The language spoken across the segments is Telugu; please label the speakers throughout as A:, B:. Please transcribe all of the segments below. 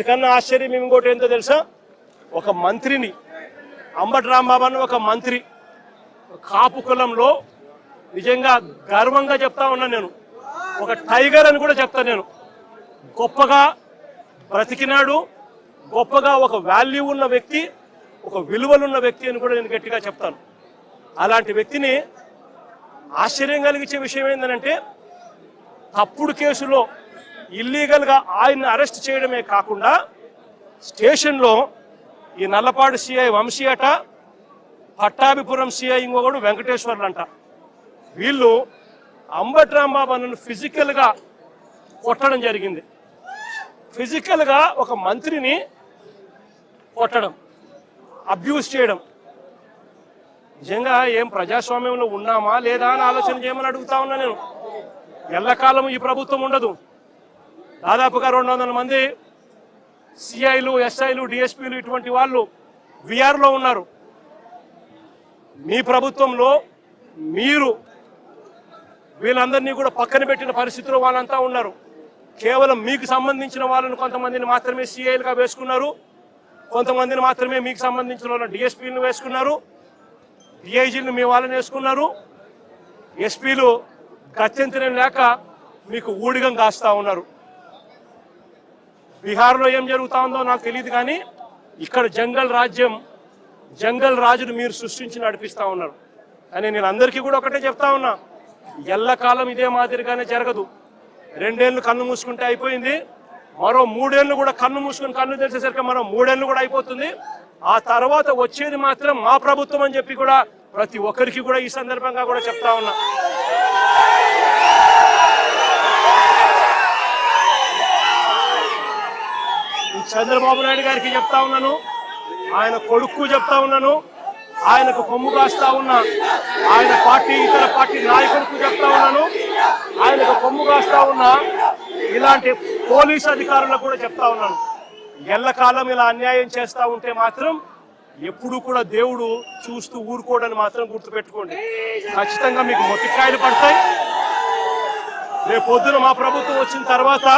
A: ఇకన్నా ఆశ్చర్యం ఇంకోటి ఏంటో తెలుసా, ఒక మంత్రిని అంబటి రాంబాబు అన్న ఒక మంత్రి కాపు కులంలో నిజంగా గర్వంగా చెప్తా ఉన్నా, నేను ఒక టైగర్ అని కూడా చెప్తాను. నేను గొప్పగా బ్రతికినాడు, గొప్పగా ఒక వాల్యూ ఉన్న వ్యక్తి, ఒక విలువలున్న వ్యక్తి అని కూడా నేను గట్టిగా చెప్తాను. అలాంటి వ్యక్తిని ఆశ్చర్యం కలిగించే విషయం ఏంటంటే, తప్పుడు కేసులో ఇల్లీగల్గా ఆయన్ని అరెస్ట్ చేయడమే కాకుండా స్టేషన్లో ఈ నల్లపాడు సిఐ వంశీ అట, పట్టాభిపురం సిఐ ఇంకొకడు వెంకటేశ్వర్లు అంట, వీళ్ళు అంబటి రాంబాబు అన్నను ఫిజికల్గా కొట్టడం జరిగింది. ఫిజికల్గా ఒక మంత్రిని కొట్టడం, అబ్యూస్ చేయడం. నిజంగా ఏం ప్రజాస్వామ్యంలో ఉన్నామా లేదా అని ఆలోచన చేయమని అడుగుతా ఉన్నా నేను. ఎల్లకాలం ఈ ప్రభుత్వం ఉండదు. దాదాపుగా 200 మంది సిఐలు, ఎస్ఐలు, డిఎస్పీలు ఇటువంటి వాళ్ళు విఆర్లో ఉన్నారు. మీ ప్రభుత్వంలో మీరు వీళ్ళందరినీ కూడా పక్కన పెట్టిన పరిస్థితిలో వాళ్ళంతా ఉన్నారు. కేవలం మీకు సంబంధించిన వాళ్ళని కొంతమందిని మాత్రమే సిఐలుగా వేసుకున్నారు, కొంతమందిని మాత్రమే మీకు సంబంధించిన వాళ్ళని డిఎస్పీలను వేసుకున్నారు, డిఐజీలను మీ వాళ్ళని వేసుకున్నారు. ఎస్పీలు గత్యంతరం లేక మీకు ఊడిగం కాస్తా ఉన్నారు. బీహార్లో ఏం జరుగుతా ఉందో నాకు తెలియదు, కానీ ఇక్కడ జంగల్ రాజ్యం, జంగల్ రాజును మీరు సృష్టించి నడిపిస్తా ఉన్నారు. కానీ నేను అందరికీ కూడా ఒకటే చెప్తా ఉన్నా, ఎల్లకాలం ఇదే మాదిరిగానే జరగదు. 2 ఏళ్ళు కన్ను మూసుకుంటే అయిపోయింది, మరో 3 ఏళ్ళు కూడా కన్ను మూసుకుని కన్ను తెరిచేసరికి మరో 3 ఏళ్ళు కూడా అయిపోతుంది. ఆ తర్వాత వచ్చేది మాత్రం మా ప్రభుత్వం అని చెప్పి కూడా ప్రతి ఒక్కరికి కూడా ఈ సందర్భంగా కూడా చెప్తా ఉన్నా. చంద్రబాబు నాయుడు గారికి చెప్తా ఉన్నాను, ఆయన కొడుకు చెప్తా ఉన్నాను, ఆయనకు కొమ్ము కాస్తా ఉన్నా ఆయన పార్టీ ఇతర పార్టీ నాయకులకు చెప్తా ఉన్నాను, ఆయనకు కొమ్ము కాస్తా ఉన్నా ఇలాంటి పోలీసు అధికారులకు కూడా చెప్తా ఉన్నాను. ఎల్లకాలం ఇలా అన్యాయం చేస్తా ఉంటే మాత్రం ఎప్పుడు కూడా దేవుడు చూస్తూ ఊరుకోవడానికి మాత్రం గుర్తుపెట్టుకోండి. ఖచ్చితంగా మీకు మొట్టికాయలు పడతాయి. రేపు పొద్దున మా ప్రభుత్వం వచ్చిన తర్వాత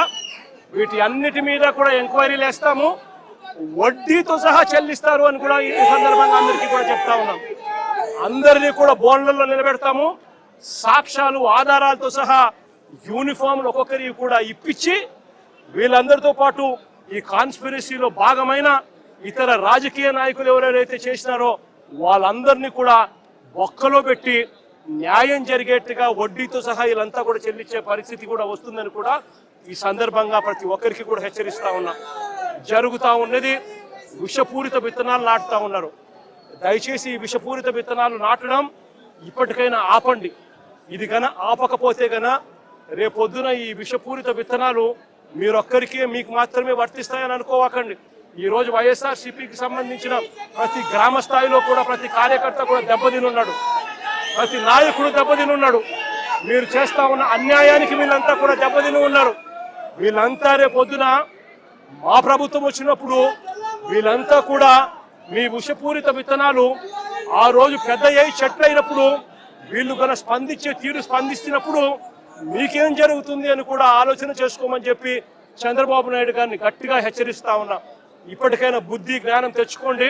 A: వీటి అన్నిటి మీద కూడా ఎంక్వైరీలు వేస్తాము, వడ్డీతో సహా చెల్లిస్తారు అని కూడా ఈ సందర్భంగా అందరికీ కూడా చెప్తా ఉన్నాం. అందరినీ కూడా బోన్లలో నిలబెడతాము, సాక్ష్యాలు ఆధారాలతో సహా యూనిఫామ్లు ఒక్కొక్కరికి కూడా ఇప్పించి వీళ్ళందరితో పాటు ఈ కాన్స్పిరసీలో భాగమైన ఇతర రాజకీయ నాయకులు ఎవరెవరైతే చేసినారో వాళ్ళందరినీ కూడా ఒక్కలో పెట్టి న్యాయం జరిగేట్టుగా వడ్డీతో సహా వీళ్ళంతా కూడా చెల్లించే పరిస్థితి కూడా వస్తుందని కూడా ఈ సందర్భంగా ప్రతి ఒక్కరికి కూడా హెచ్చరిస్తా ఉన్నా. జరుగుతూ ఉన్నది విషపూరిత విత్తనాలు నాటుతా ఉన్నారు. దయచేసి ఈ విషపూరిత విత్తనాలు నాటడం ఇప్పటికైనా ఆపండి. ఇది గన ఆపకపోతే గన రేపొద్దున ఈ విషపూరిత విత్తనాలు మీరొక్కరికే మీకు మాత్రమే వర్తిస్తాయని అనుకోవకండి. ఈరోజు వైఎస్ఆర్సీపీకి సంబంధించిన ప్రతి గ్రామ స్థాయిలో కూడా ప్రతి కార్యకర్త కూడా దెబ్బతినున్నాడు, ప్రతి నాయకుడు దెబ్బతినున్నాడు. మీరు చేస్తా ఉన్న అన్యాయానికి వీళ్ళంతా కూడా దెబ్బతిని ఉన్నారు. వీళ్ళంతా రేపొద్దున మా ప్రభుత్వం వచ్చినప్పుడు వీళ్ళంతా కూడా మీ విషపూరిత విత్తనాలు ఆ రోజు పెద్ద చెట్లు అయినప్పుడు వీళ్ళు కన్నా స్పందించే తీరు స్పందిస్తున్నప్పుడు మీకేం జరుగుతుంది అని కూడా ఆలోచన చేసుకోమని చెప్పి చంద్రబాబు నాయుడు గారిని గట్టిగా హెచ్చరిస్తా ఉన్నా. ఇప్పటికైనా బుద్ధి జ్ఞానం తెచ్చుకోండి,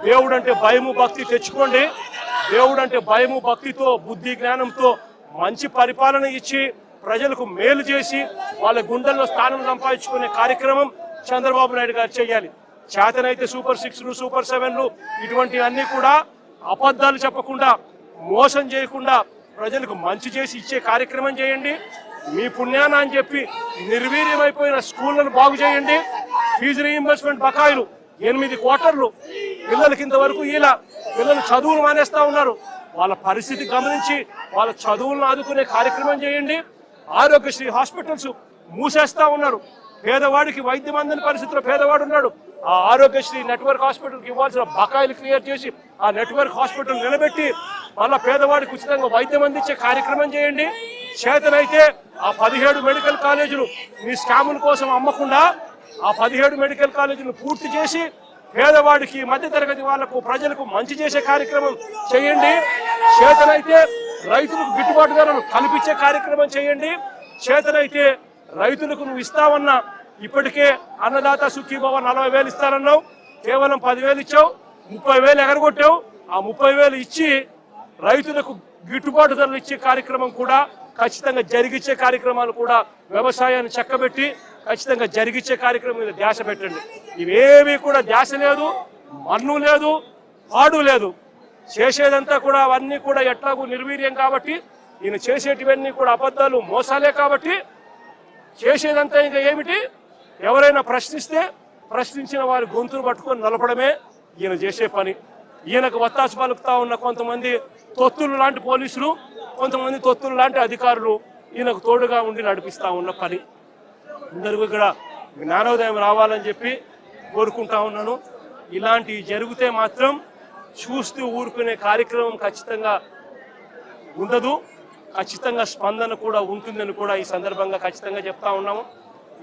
A: దేవుడు అంటే భయము భక్తి తెచ్చుకోండి. దేవుడు అంటే భయము భక్తితో బుద్ధి జ్ఞానంతో మంచి పరిపాలన ఇచ్చి ప్రజలకు మేలు చేసి వాళ్ళ గుండెల్లో స్థానం సంపాదించుకునే కార్యక్రమం చంద్రబాబు నాయుడు గారు చేయాలి. చేతనైతే సూపర్ 6లు, సూపర్ 7లు ఇటువంటి అన్ని కూడా అబద్ధాలు చెప్పకుండా, మోసం చేయకుండా ప్రజలకు మంచి చేసి ఇచ్చే కార్యక్రమం చేయండి. మీ పుణ్యాన అని చెప్పి నిర్వీర్యమైపోయిన స్కూళ్లను బాగు చేయండి. ఫీజు రీయింబర్స్మెంట్ బకాయిలు 8 క్వార్టర్లు పిల్లలకి ఇంతవరకు ఇలా పిల్లలు చదువులు మానేస్తా ఉన్నారు. వాళ్ళ పరిస్థితి గమనించి వాళ్ళ చదువులను ఆదుకునే కార్యక్రమం చేయండి. ఆరోగ్యశ్రీ హాస్పిటల్స్ మూసేస్తా ఉన్నారు. పేదవాడికి వైద్యం అందని పరిస్థితిలో పేదవాడు ఉన్నాడు. ఆ ఆరోగ్యశ్రీ నెట్వర్క్ హాస్పిటల్కి ఇవ్వాల్సిన బకాయిలు క్లియర్ చేసి ఆ నెట్వర్క్ హాస్పిటల్ నిలబెట్టి మళ్ళా పేదవాడికి ఉచితంగా వైద్యం అందించే కార్యక్రమం చేయండి. చేతనైతే ఆ 17 మెడికల్ కాలేజీలు మీ స్కాముల కోసం అమ్మకుండా ఆ 17 మెడికల్ కాలేజీలు పూర్తి చేసి పేదవాడికి, మధ్యతరగతి వాళ్లకు, ప్రజలకు మంచి చేసే కార్యక్రమం చేయండి. చేతనైతే రైతులకు గిట్టుబాటు ధరలు కల్పించే కార్యక్రమం చేయండి. చేతనైతే రైతులకు నువ్వు ఇస్తావన్న ఇప్పటికే అన్నదాత సుఖీభవ 40,000 ఇస్తారన్నావు, కేవలం 10,000 ఇచ్చావు. 30,000 ఎగరగొట్టావు. ఆ 30,000 ఇచ్చి రైతులకు గిట్టుబాటు ధరలు ఇచ్చే కార్యక్రమం కూడా ఖచ్చితంగా జరిగించే కార్యక్రమాలు కూడా వ్యవసాయాన్ని చక్కబెట్టి ఖచ్చితంగా జరిగించే కార్యక్రమం మీద ధ్యాస పెట్టండి. ఇవేవి కూడా ధ్యాస లేదు, మన్ను లేదు, పాడు లేదు. చేసేదంతా కూడా అవన్నీ కూడా ఎట్లాగూ నిర్వీర్యం కాబట్టి, ఈయన చేసేటివన్నీ కూడా అబద్ధాలు మోసాలే కాబట్టి చేసేదంతా ఇంకా ఏమిటి, ఎవరైనా ప్రశ్నిస్తే ప్రశ్నించిన వారి గొంతులు పట్టుకొని నలపడమే ఈయన చేసే పని. ఈయనకు వత్తాసు పలుకుతా ఉన్న కొంతమంది తొత్తులు లాంటి పోలీసులు, కొంతమంది తొత్తులు లాంటి అధికారులు ఈయనకు తోడుగా ఉండి నడిపిస్తా ఉన్న పని. అందరికీ ఇక్కడ జ్ఞానోదయం రావాలని చెప్పి కోరుకుంటా ఉన్నాను. ఇలాంటివి జరిగితే మాత్రం చూస్తూ ఊరుకునే కార్యక్రమం ఖచ్చితంగా ఉండదు. ఖచ్చితంగా స్పందన కూడా ఉంటుందని కూడా ఈ సందర్భంగా ఖచ్చితంగా చెప్తా ఉన్నాము.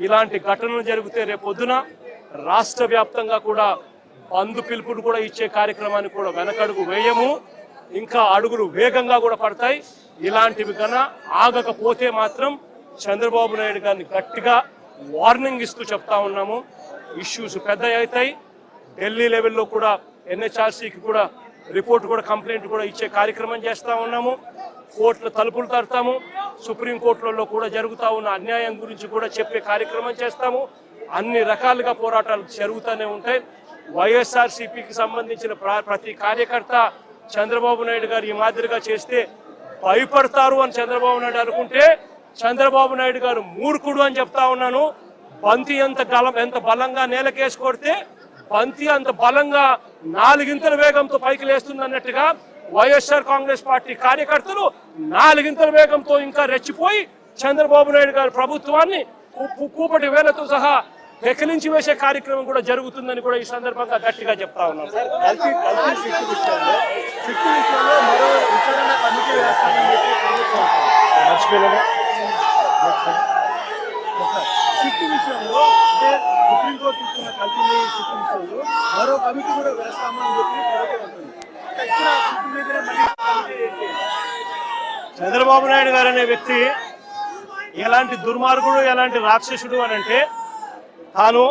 A: ఇలాంటి ఘటనలు జరిగితే రేపొద్దున రాష్ట్ర వ్యాప్తంగా కూడా బంధు పిలుపులు కూడా ఇచ్చే కార్యక్రమాన్ని కూడా వెనకడుగు వేయము, ఇంకా అడుగులు వేగంగా కూడా పడతాయి. ఇలాంటివి కన్నా ఆగకపోతే మాత్రం చంద్రబాబు నాయుడు గారిని గట్టిగా వార్నింగ్ ఇస్తూ చెప్తా ఉన్నాము. ఇష్యూస్ పెద్ద అవుతాయి. ఢిల్లీ లెవెల్లో కూడా ఎన్హెచ్ఆర్సీకి కూడా రిపోర్ట్ కూడా కంప్లైంట్ కూడా ఇచ్చే కార్యక్రమం చేస్తూ ఉన్నాము. కోర్టుల తలుపులు తడతాము. సుప్రీంకోర్టులలో కూడా జరుగుతూ ఉన్న అన్యాయం గురించి కూడా చెప్పే కార్యక్రమం చేస్తాము. అన్ని రకాలుగా పోరాటాలు జరుగుతూనే ఉంటాయి. వైఎస్ఆర్సీపీకి సంబంధించిన ప్రతి కార్యకర్త చంద్రబాబు నాయుడు గారు ఈ మాదిరిగా చేస్తే భయపడతారు అని చంద్రబాబు నాయుడు అనుకుంటే చంద్రబాబు నాయుడు గారు మూర్ఖుడు అని చెప్తా ఉన్నాను. బంతి ఎంత బలంగా నేలకేసి కొడితే బంతి అంత బలంగా 4 ఇంతల వేగంతో పైకి లేస్తుంది అన్నట్టుగా వైఎస్ఆర్ కాంగ్రెస్ పార్టీ కార్యకర్తలు 4 ఇంతల వేగంతో ఇంకా రెచ్చిపోయి చంద్రబాబు నాయుడు గారి ప్రభుత్వాన్ని కూపటి వేలతో సహా పెకిలించి వేసే కార్యక్రమం కూడా జరుగుతుందని కూడా ఈ సందర్భంగా గట్టిగా చెప్తా ఉన్నాం.
B: సుప్రీంకోర్టు ఇచ్చిన కల్తీ సిట్టు విషయంలో మరో కమిటీ కూడా వేస్తామని చెప్పి
A: చంద్రబాబు నాయుడు గారు అనే వ్యక్తి ఎలాంటి దుర్మార్గుడు, ఎలాంటి రాక్షసుడు అని అంటే తాను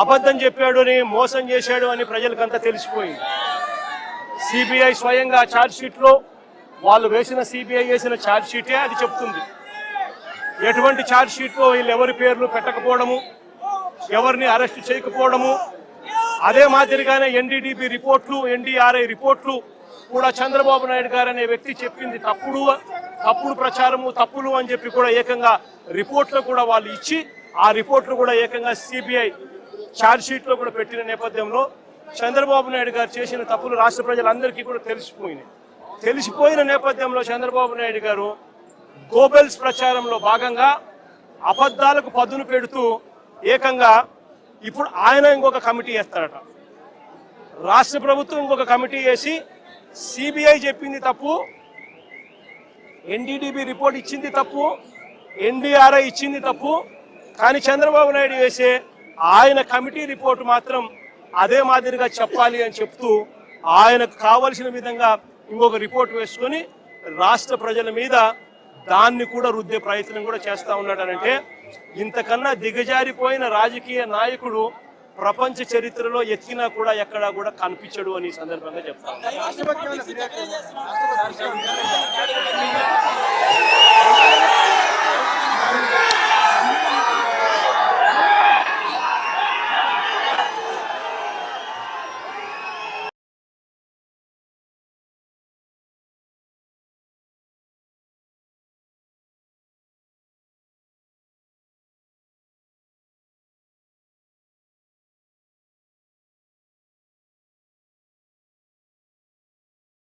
A: అబద్ధం చెప్పాడు అని, మోసం చేశాడు అని ప్రజలకంతా తెలిసిపోయింది. సిబిఐ స్వయంగా ఛార్జ్ షీట్లో వాళ్ళు వేసిన సిబిఐ వేసిన ఛార్జ్ షీటే అది చెప్తుంది. ఎటువంటి ఛార్జ్ షీట్లో వీళ్ళు ఎవరి పేర్లు పెట్టకపోవడము, ఎవరిని అరెస్ట్ చేయకపోవడము, అదే మాదిరిగానే ఎన్డీడీబీ రిపోర్ట్లు, ఎన్డీఆర్ఐ రిపోర్ట్లు కూడా చంద్రబాబు నాయుడు గారు అనే వ్యక్తి చెప్పింది తప్పుడు ప్రచారము, తప్పులు అని చెప్పి కూడా ఏకంగా రిపోర్ట్లు కూడా వాళ్ళు ఇచ్చి ఆ రిపోర్ట్లు కూడా ఏకంగా సిబిఐ ఛార్జ్ షీట్లో కూడా పెట్టిన నేపథ్యంలో చంద్రబాబు నాయుడు గారు చేసిన తప్పులు రాష్ట్ర ప్రజలందరికీ కూడా తెలిసిపోయిన నేపథ్యంలో చంద్రబాబు నాయుడు గారు గోబెల్స్ ప్రచారంలో భాగంగా అబద్ధాలకు పదును పెడుతూ ఏకంగా ఇప్పుడు ఆయన ఇంకొక కమిటీ వేస్తారట. రాష్ట్ర ప్రభుత్వం ఇంకొక కమిటీ వేసి సిబిఐ చెప్పింది తప్పు, ఎన్డీడీబీ రిపోర్ట్ ఇచ్చింది తప్పు, ఎన్డీఆర్ఐ ఇచ్చింది తప్పు, కానీ చంద్రబాబు నాయుడు వేసే ఆయన కమిటీ రిపోర్టు మాత్రం అదే మాదిరిగా చెప్పాలి అని చెప్తూ ఆయనకు కావలసిన విధంగా ఇంకొక రిపోర్ట్ వేసుకొని రాష్ట్ర ప్రజల మీద దాన్ని కూడా రుద్దే ప్రయత్నం కూడా చేస్తూ ఉన్నాడనంటే ఇంతకన్నా దిగజారిపోయిన రాజకీయ నాయకుడు ప్రపంచ చరిత్రలో ఎత్తినా కూడా ఎక్కడా కూడా కనిపించడు అని ఈ సందర్భంగా చెప్తాను.